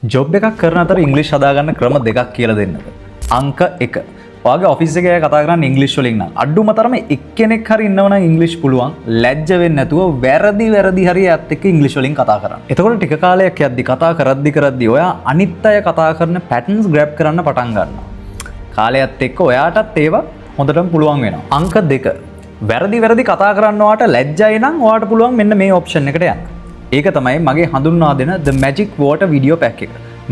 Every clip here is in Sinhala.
ජොබ් එකක් කරන අතර ඉංග්‍රීසි හදාගන්න ක්‍රම දෙකක් කියලා දෙන්නද. අංක 1. ඔයාගේ ඔෆිස් එකේ අය කතා කරන්නේ ඉංග්‍රීසි වලින් නම් අඩුම තරමේ එක්කෙනෙක් හරි ඉන්නවනම් ඉංග්‍රීසි පුළුවන් ලැජ්ජ වෙන්නේ නැතුව වැරදි හරි ඇත් එක්ක ඉංග්‍රීසි වලින් කතා කරන්න. එතකොට ටික කාලයක් යද්දි කතා කරද්දි ඔයා අනිත් අය කතා කරන පැටර්න්ස් ග්‍රැබ් කරන්න පටන් ගන්නවා. කාලයත් එක්ක ඔයාටත් ඒවා හොඳටම පුළුවන් වෙනවා. අංක 2. වැරදි කතා කරන්න ඔයාට ලැජ්ජයි නම් ඔයාට පුළුවන් මෙන්න මේ ඔප්ෂන් එකට යන්න. ඒක තමයි මගේ හඳුන්වා දෙන The Magic Water video pack එක.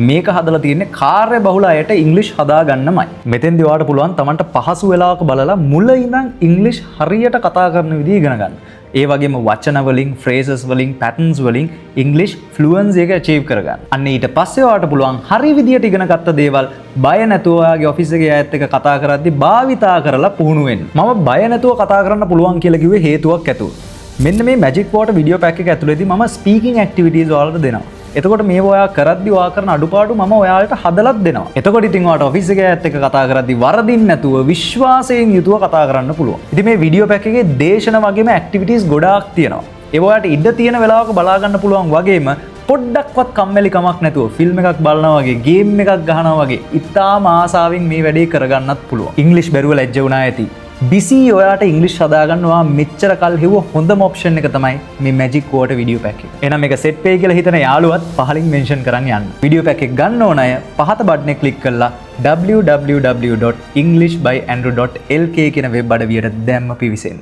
මේක හදලා තියෙන්නේ කාර්ය බහුල අයට ඉංග්‍රීසි හදා ගන්නමයි. මෙතෙන්දී ඔයාට පුළුවන් Tamanට පහසු වෙලාවක බලලා මුල ඉඳන් ඉංග්‍රීසි හරියට කතා කරන විදිහ ඉගෙන ගන්න. ඒ වගේම වචන වලින්, phrases වලින්, patterns වලින් ඉංග්‍රීසි fluency එක achieve කරගන්න. අන්න ඊට පස්සේ ඔයාට පුළුවන් හරි විදියට ඉගෙන ගත්ත දේවල් බය නැතුව ඔයාගේ ඔෆිස් එකේ අයත් එක්ක කතා කරද්දී භාවිතා කරලා පුහුණු වෙන්න. මම බය නැතුව කතා කරන්න පුළුවන් කියලා කිව්වේ හේතුවක් ඇතුව. මෙන්න මේ Magic Water video pack එක ඇතුළේදී මම speaking activities ඔයාලට දෙනවා. එතකොට මේ ඔයා කරද්දී ඔයා කරන අඩුපාඩු මම ඔයාලට හදලත් දෙනවා. එතකොට ඉතින් ඔයාට ඔෆිස් එකේ ඇත් එක්ක කතා කරද්දී වරදින් නැතුව විශ්වාසයෙන් යුතුව කතා කරන්න පුළුවන්. ඉතින් මේ video pack එකේ දේශන වගේම activities ගොඩාක් තියෙනවා. ඒ ඔයාට ඉඩ තියෙන වෙලාවක බලා ගන්න පුළුවන් වගේම පොඩ්ඩක්වත් කම්මැලි කමක් නැතුව ෆිල්ම් එකක් බලනවා වගේ, ගේම් එකක් ගහනවා වගේ ඉතාම ආසාවෙන් මේ වැඩේ කරගන්නත් පුළුවන්. ඉංග්‍රීසි බැරුව ලැජ්ජ වුණා ඇති. බිසි ඔයාට ඉංග්‍රීසි හදාගන්නවා මෙච්චර කල් හෙව්ව හොඳම ඔප්ෂන් එක තමයි මේ Magic Water video pack එක. එහෙනම් මේක සෙට් වෙයි කියලා හිතන යාළුවත් පහලින් මෙන්ෂන් කරන් යන්න. video pack එක ගන්න ඕන අය පහත බටන් එක ක්ලික් කරලා www.englishbyandrew.lk කියන වෙබ් අඩවියට දැම්ම පිවිසෙන්න.